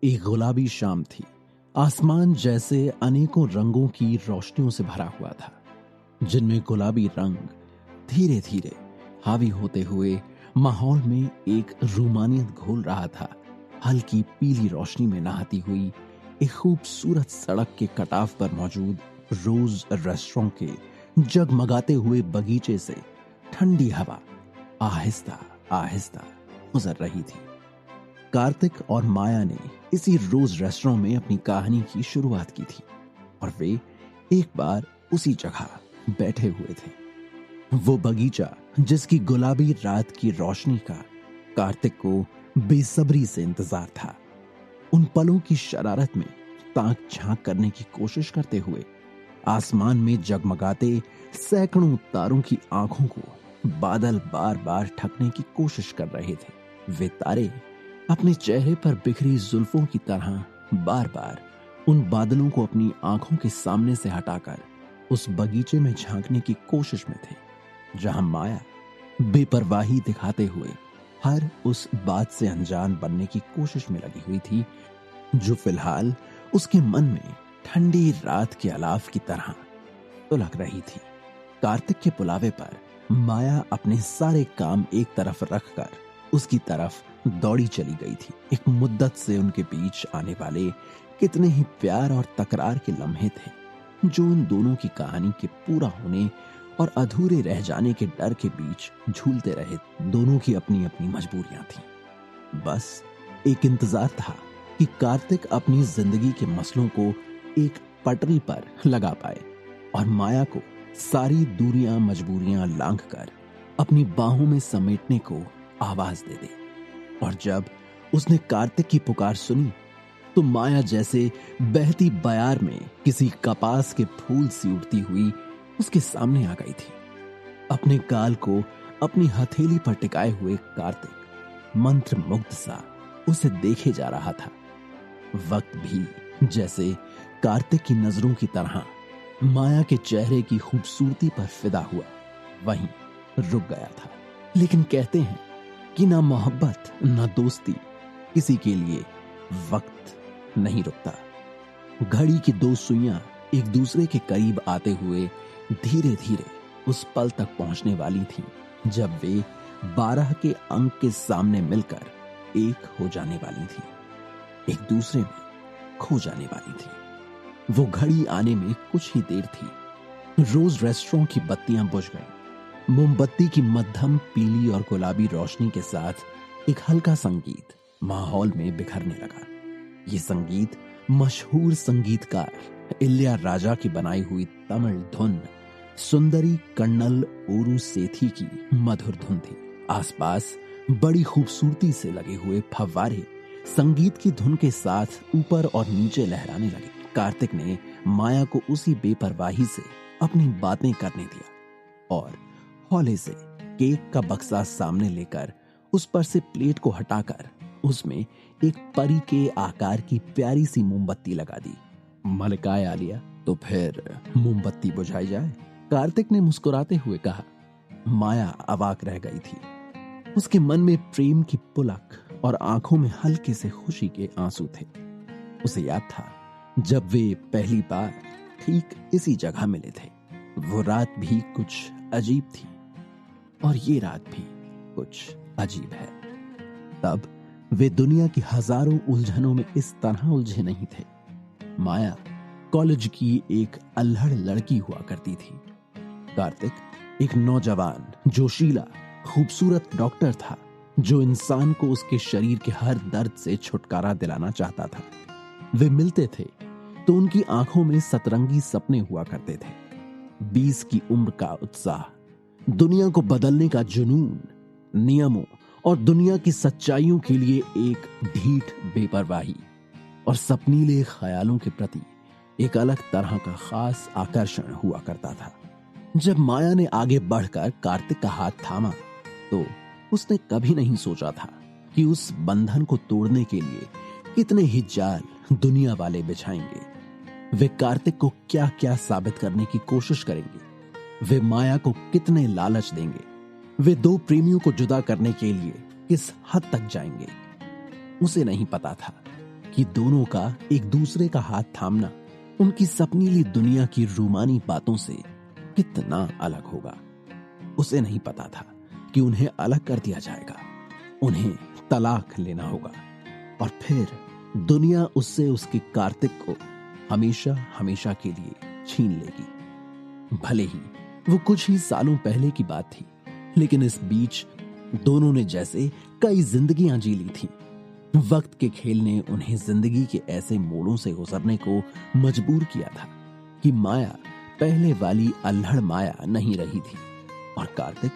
एक गुलाबी शाम थी। आसमान जैसे अनेकों रंगों की रोशनियों से भरा हुआ था, जिनमें गुलाबी रंग धीरे धीरे हावी होते हुए माहौल में एक रूमानियत घोल रहा था। हल्की पीली रोशनी में नहाती हुई एक खूबसूरत सड़क के कटाव पर मौजूद रोज रेस्टोरेंट के जगमगाते हुए बगीचे से ठंडी हवा आहिस्ता आहिस्ता गुजर रही थी। कार्तिक और माया ने इसी रोज रेस्टोरेंट में अपनी कहानी की शुरुआत की थी और वे एक बार उसी जगह बैठे हुए थे। वो बगीचा जिसकी गुलाबी रात की रोशनी का कार्तिक को बेसब्री से इंतजार था। उन पलों की शरारत में ताक झांक करने की कोशिश करते हुए आसमान में जगमगाते सैकड़ों तारों की आंखों को बादल बार बार ठगने की कोशिश कर रहे थे। वे तारे अपने चेहरे पर बिखरी जुल्फों की तरह बार बार उन बादलों को अपनी आंखों के सामने से हटाकर उस बगीचे में झांकने की कोशिश में थे, जहां माया बेपरवाही दिखाते हुए हर उस बात से अनजान बनने की कोशिश में लगी हुई थी जो फिलहाल उसके मन में ठंडी रात के अलाव की तरह सुलग रही थी। कार्तिक के बुलावे पर माया अपने सारे काम एक तरफ रखकर उसकी तरफ दौड़ी चली गई थी। एक मुद्दत से उनके बीच आने वाले कितने ही प्यार और तकरार के लम्हे थे जो उन दोनों की कहानी के पूरा होने और अधूरे रह जाने के डर के बीच झूलते रहे। दोनों की अपनी अपनी मजबूरियां थीं। बस एक इंतजार था कि कार्तिक अपनी जिंदगी के मसलों को एक पटरी पर लगा पाए और माया को सारी दूरियां मजबूरियां लांघकर अपनी बाहों में समेटने को आवाज दे दे। और जब उसने कार्तिक की पुकार सुनी तो माया जैसे बहती बयार में किसी कपास के फूल सी उड़ती हुई उसके सामने आ गई थी। अपने गाल को अपनी हथेली पर टिकाए हुए कार्तिक मंत्र मुग्ध सा उसे देखे जा रहा था। वक्त भी जैसे कार्तिक की नजरों की तरह माया के चेहरे की खूबसूरती पर फिदा हुआ वहीं रुक गया था। लेकिन कहते हैं कि ना मोहब्बत ना दोस्ती किसी के लिए वक्त नहीं रुकता। घड़ी की दो सुइयां एक दूसरे के करीब आते हुए धीरे धीरे उस पल तक पहुंचने वाली थी जब वे 12 के अंक के सामने मिलकर एक हो जाने वाली थी, एक दूसरे में खो जाने वाली थी। वो घड़ी आने में कुछ ही देर थी। रोज रेस्टोरेंट की बत्तियां बुझ गईं। मोमबत्ती की मध्यम पीली और गुलाबी रोशनी के साथ एक हल्का संगीत माहौल में बिखरने लगा। ये संगीत मशहूर संगीतकार इलैयाराजा की बनाई हुई तमिल धुन सुंदरी कन्नल ओरू सेथी की मधुर धुन थी। आसपास बड़ी खूबसूरती से लगे हुए फव्वारे संगीत की धुन के साथ ऊपर और नीचे लहराने लगे। कार्तिक ने माया को उसी बेपरवाही से अपनी बातें करने दिया और हौले से केक का बक्सा सामने लेकर उस पर से प्लेट को हटाकर उसमें एक परी के आकार की प्यारी सी मोमबत्ती लगा दी। मलकाए आ लिया तो फिर मोमबत्ती बुझाई जाए, कार्तिक ने मुस्कुराते हुए कहा। माया अवाक रह गई थी। उसके मन में प्रेम की पुलक और आंखों में हल्के से खुशी के आंसू थे। उसे याद था जब वे पहली बार ठीक इसी जगह मिले थे। वो रात भी कुछ अजीब थी और ये रात भी कुछ अजीब है। तब वे दुनिया की हजारों उलझनों में इस तरह उलझे नहीं थे। माया कॉलेज की एक अल्हड़ लड़की हुआ करती थी। कार्तिक एक नौजवान जोशीला खूबसूरत डॉक्टर था जो इंसान को उसके शरीर के हर दर्द से छुटकारा दिलाना चाहता था। वे मिलते थे तो उनकी आंखों में सतरंगी सपने हुआ करते थे। 20 की उम्र का उत्साह, दुनिया को बदलने का जुनून, नियमों और दुनिया की सच्चाइयों के लिए एक ढीठ बेपरवाही और सपनीले ख्यालों के प्रति एक अलग तरह का खास आकर्षण हुआ करता था। जब माया ने आगे बढ़कर कार्तिक का हाथ थामा तो उसने कभी नहीं सोचा था कि उस बंधन को तोड़ने के लिए कितने ही जाल दुनिया वाले बिछाएंगे। वे कार्तिक को क्या क्या साबित करने की कोशिश करेंगे, वे माया को कितने लालच देंगे, वे दो प्रेमियों को जुदा करने के लिए किस हद तक जाएंगे। उसे नहीं पता था कि दोनों का एक दूसरे का हाथ थामना उनकी सपनीली दुनिया की रूमानी बातों से कितना अलग होगा। उसे नहीं पता था कि उन्हें अलग कर दिया जाएगा, उन्हें तलाक लेना होगा और फिर दुनिया उससे उसके कार्तिक को हमेशा हमेशा के लिए छीन लेगी। भले ही वो कुछ ही सालों पहले की बात थी, लेकिन इस बीच दोनों ने जैसे कई जिंदगियां जी ली थीं। वक्त के खेल ने उन्हें जिंदगी के ऐसे मोड़ों से गुजरने को मजबूर किया था कि माया पहले वाली अल्हड़ माया नहीं रही थी और कार्तिक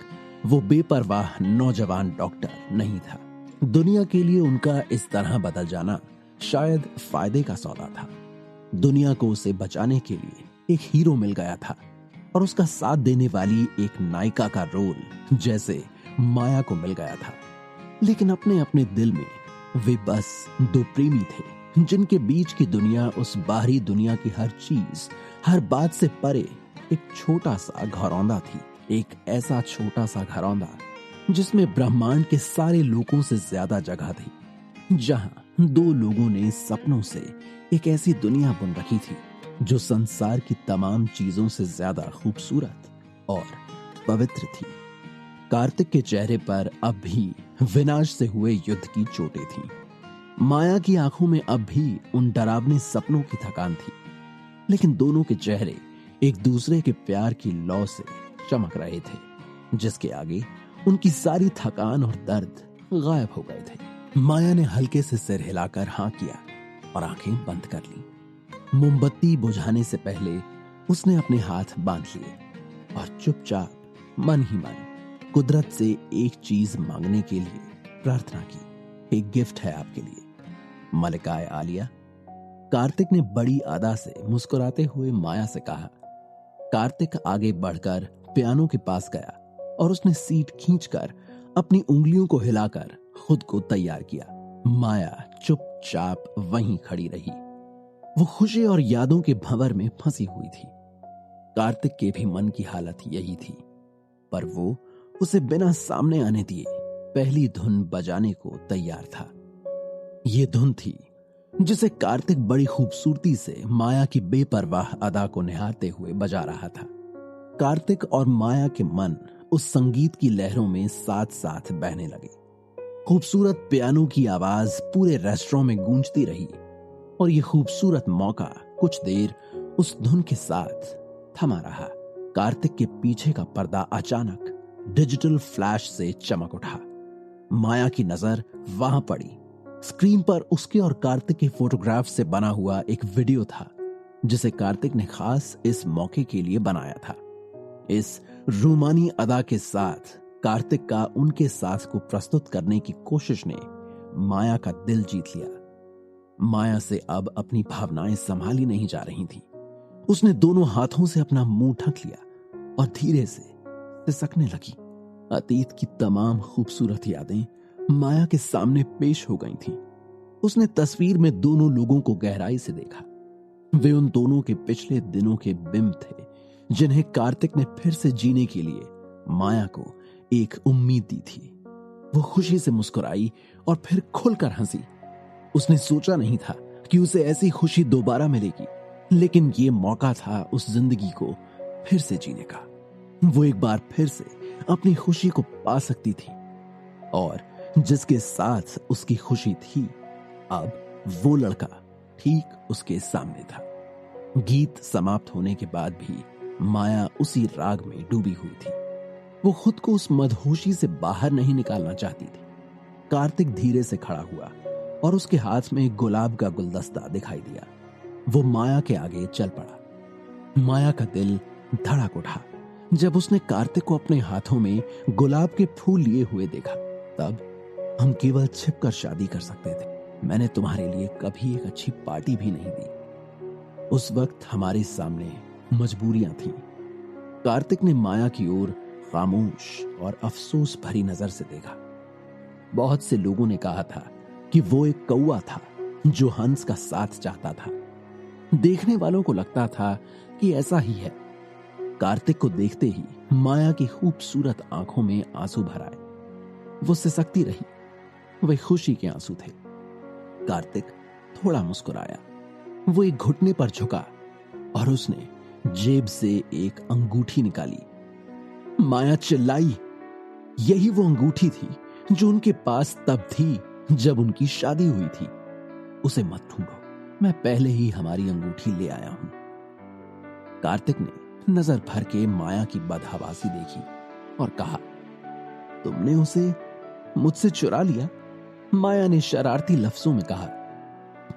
वो बेपरवाह नौजवान डॉक्टर नहीं था। दुनिया के लिए उनका इस तरह बदल जाना शायद फायदे का सौदा था। दुनिया को उसे बचाने के लिए एक हीरो मिल गया था और उसका साथ देने वाली एक नायिका का रोल जैसे माया को मिल गया था। लेकिन अपने अपने दिल में वे बस दो प्रेमी थे जिनके बीच की दुनिया उस बाहरी दुनिया की हर चीज, हर बात से परे एक छोटा सा घरौंदा थी। एक ऐसा छोटा सा घरौंदा जिसमें ब्रह्मांड के सारे लोगों से ज्यादा जगह थी, जहां दो लोगों ने सपनों से एक ऐसी दुनिया बुन रखी थी जो संसार की तमाम चीजों से ज्यादा खूबसूरत और पवित्र थी। कार्तिक के चेहरे पर अब भी विनाश से हुए युद्ध की चोटें थीं। माया की आंखों में अब भी उन डरावने सपनों की थकान थी, लेकिन दोनों के चेहरे एक दूसरे के प्यार की लौ से चमक रहे थे, जिसके आगे उनकी सारी थकान और दर्द गायब हो गए थे। माया ने हल्के से सिर हिलाकर हाँ किया और आंखें बंद कर ली। मोमबत्ती बुझाने से पहले उसने अपने हाथ बांध लिए और चुपचाप मन ही मन कुदरत से एक चीज मांगने के लिए प्रार्थना की। एक गिफ्ट है आपके लिए, मलिकाए आलिया। कार्तिक ने बड़ी अदा से मुस्कुराते हुए माया से कहा। कार्तिक आगे बढ़कर पियानो के पास गया और उसने सीट खींचकर अपनी उंगलियों को हिलाकर खुद को तैयार किया। माया चुपचाप वहीं खड़ी रही। वो खुशी और यादों के भंवर में फंसी हुई थी। कार्तिक के भी मन की हालत यही थी, पर वो उसे बिना सामने आने दिए पहली धुन बजाने को तैयार था। ये धुन थी जिसे कार्तिक बड़ी खूबसूरती से माया की बेपरवाह अदा को निहारते हुए बजा रहा था। कार्तिक और माया के मन उस संगीत की लहरों में साथ साथ बहने लगे। खूबसूरत पियानो की आवाज पूरे रेस्टोरेंट में गूंजती रही और ये खूबसूरत मौका कुछ देर उस धुन के साथ थमा रहा। कार्तिक के पीछे का पर्दा अचानक डिजिटल फ्लैश से चमक उठा। माया की नजर वहां पड़ी। स्क्रीन पर उसके और कार्तिक के फोटोग्राफ से बना हुआ एक वीडियो था जिसे कार्तिक ने खास इस मौके के लिए बनाया था। इस रूमानी अदा के साथ कार्तिक का उनके साथ को प्रस्तुत करने की कोशिश ने माया का दिल जीत लिया। माया से अब अपनी भावनाएं संभाली नहीं जा रही थी। उसने दोनों हाथों से अपना मुंह ढक लिया और धीरे से सिसकने लगी। अतीत की तमाम खूबसूरत यादें माया के सामने पेश हो गई थीं। उसने तस्वीर में दोनों लोगों को गहराई से देखा। वे उन दोनों के पिछले दिनों के बिंब थे जिन्हें कार्तिक ने फिर से जीने के लिए माया को एक उम्मीद दी थी। वो खुशी से मुस्कुराई और फिर खुलकर हंसी। उसने सोचा नहीं था कि उसे ऐसी खुशी दोबारा मिलेगी, लेकिन ये मौका था उस जिंदगी को फिर से जीने का। वो एक बार फिर से अपनी खुशी को पा सकती थी और जिसके साथ उसकी खुशी थी, अब वो लड़का ठीक उसके सामने था। गीत समाप्त होने के बाद भी माया उसी राग में डूबी हुई थी। वो खुद को उस मदहोशी से बाहर नहीं निकालना चाहती थी। कार्तिक धीरे से खड़ा हुआ और उसके हाथ में गुलाब का गुलदस्ता दिखाई दिया। वो माया के आगे चल पड़ा। माया का दिल धड़क उठा जब उसने कार्तिक को अपने हाथों में गुलाब के फूल लिए हुए देखा। तब हम केवल छिपकर शादी कर सकते थे। मैंने तुम्हारे लिए कभी एक अच्छी पार्टी भी नहीं दी। उस वक्त हमारे सामने मजबूरियां थीं। कार्तिक ने माया की ओर खामोश और अफसोस भरी नजर से देखा। बहुत से लोगों ने कहा था कि वो एक कौवा था जो हंस का साथ चाहता था। देखने वालों को लगता था कि ऐसा ही है। कार्तिक को देखते ही माया की खूबसूरत आंखों में आंसू भर आए। वो सिसकती रही। वे खुशी के आंसू थे। कार्तिक थोड़ा मुस्कुराया। वो एक घुटने पर झुका और उसने जेब से एक अंगूठी निकाली। माया चिल्लाई। यही वो अंगूठी थी जो उनके पास तब थी जब उनकी शादी हुई थी। उसे मत ढूंढो, मैं पहले ही हमारी अंगूठी ले आया हूं। कार्तिक ने नजर भर के माया की बदहवासी देखी और कहा, तुमने उसे मुझसे चुरा लिया? माया ने शरारती लफ्जों में कहा।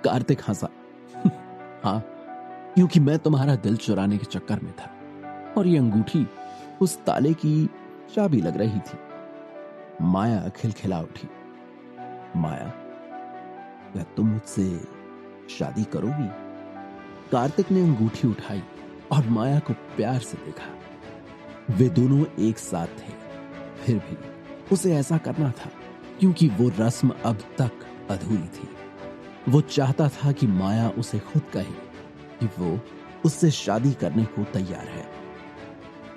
कार्तिक हंसा। हाँ, क्योंकि मैं तुम्हारा दिल चुराने के चक्कर में था और ये अंगूठी उस ताले की चाबी लग रही थी। माया खिलखिला उठी। माया, क्या तुम मुझसे शादी करोगी? कार्तिक ने अंगूठी उठाई और माया को प्यार से देखा। वे दोनों एक साथ थे, फिर भी उसे ऐसा करना था क्योंकि वो रस्म अब तक अधूरी थी। वो चाहता था कि माया उसे खुद कहे कि वो उससे शादी करने को तैयार है।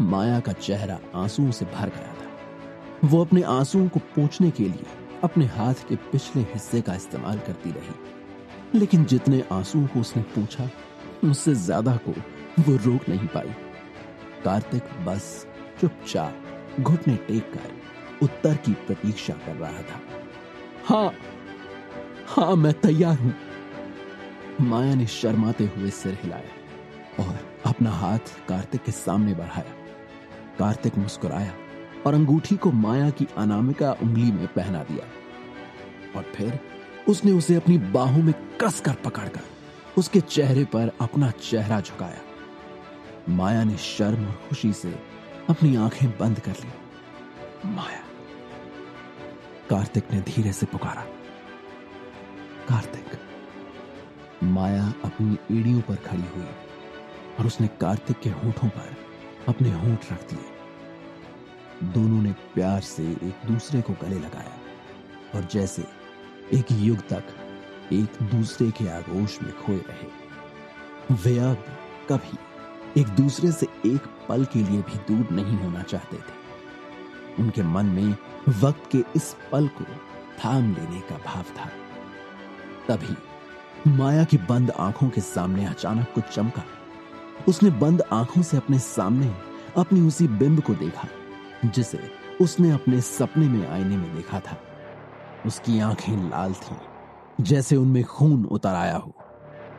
माया का चेहरा आंसुओं से भर गया था। वो अपने आंसुओं को पोंछने के लिए अपने हाथ के पिछले हिस्से का इस्तेमाल करती रही, लेकिन जितने आंसुओं को उसने पोंछा उससे ज्यादा को वो रोक नहीं पाई। कार्तिक बस चुपचाप घुटने टेक कर उत्तर की प्रतीक्षा कर रहा था। हाँ, मैं तैयार हूं। माया ने शर्माते हुए सिर हिलाया और अपना हाथ कार्तिक के सामने बढ़ाया। कार्तिक मुस्कुराया और अंगूठी को माया की अनामिका उंगली में पहना दिया और फिर उसने उसे अपनी बाहों में कसकर पकड़कर उसके चेहरे पर अपना चेहरा झुकाया। माया ने शर्म और खुशी से अपनी आंखें बंद कर ली। माया, कार्तिक ने धीरे से पुकारा। कार्तिक। माया अपनी एड़ियों पर खड़ी हुई और उसने कार्तिक के होठों पर अपने होंठ रख दिए। दोनों ने प्यार से एक दूसरे को गले लगाया और जैसे एक युग तक एक दूसरे के आगोश में खोए रहे। वे अब कभी एक दूसरे से एक पल के लिए भी दूर नहीं होना चाहते थे। उनके मन में वक्त के इस पल को थाम लेने का भाव था। तभी माया की बंद आंखों के सामने अचानक कुछ चमका। उसने बंद आंखों से अपने सामने अपनी उसी बिंब को देखा जिसे उसने अपने सपने में आईने में देखा था। उसकी आंखें लाल थीं, जैसे उनमें खून उतर आया हो।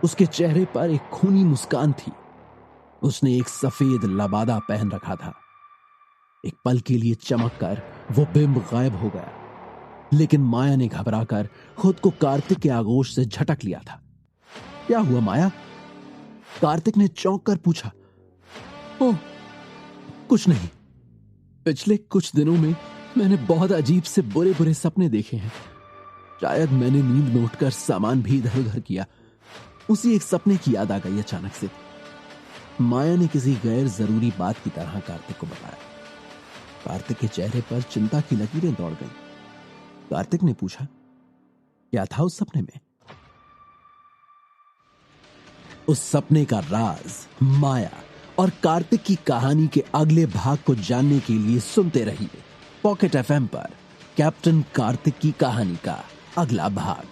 उसके चेहरे पर एक खूनी मुस्कान थी। उसने एक सफेद लबादा पहन रखा था। एक पल के लिए चमक कर वो बिंब गायब हो गया, लेकिन माया ने घबराकर खुद को कार्तिक के आगोश से झटक लिया था। क्या हुआ माया? कार्तिक ने चौंक कर पूछा। ओह, कुछ नहीं। पिछले कुछ दिनों में मैंने बहुत अजीब से बुरे बुरे सपने देखे हैं। शायद मैंने नींद में उठकर सामान भी इधर उधर किया। उसी एक सपने की याद आ गई अचानक से। माया ने किसी गैर जरूरी बात की तरह कार्तिक को बताया। कार्तिक के चेहरे पर चिंता की लकीरें दौड़ गईं। कार्तिक ने पूछा, क्या था उस सपने में? उस सपने का राज माया और कार्तिक की कहानी के अगले भाग को जानने के लिए सुनते रहिए पॉकेट एफएम पर कैप्टन कार्तिक की कहानी का अगला भाग।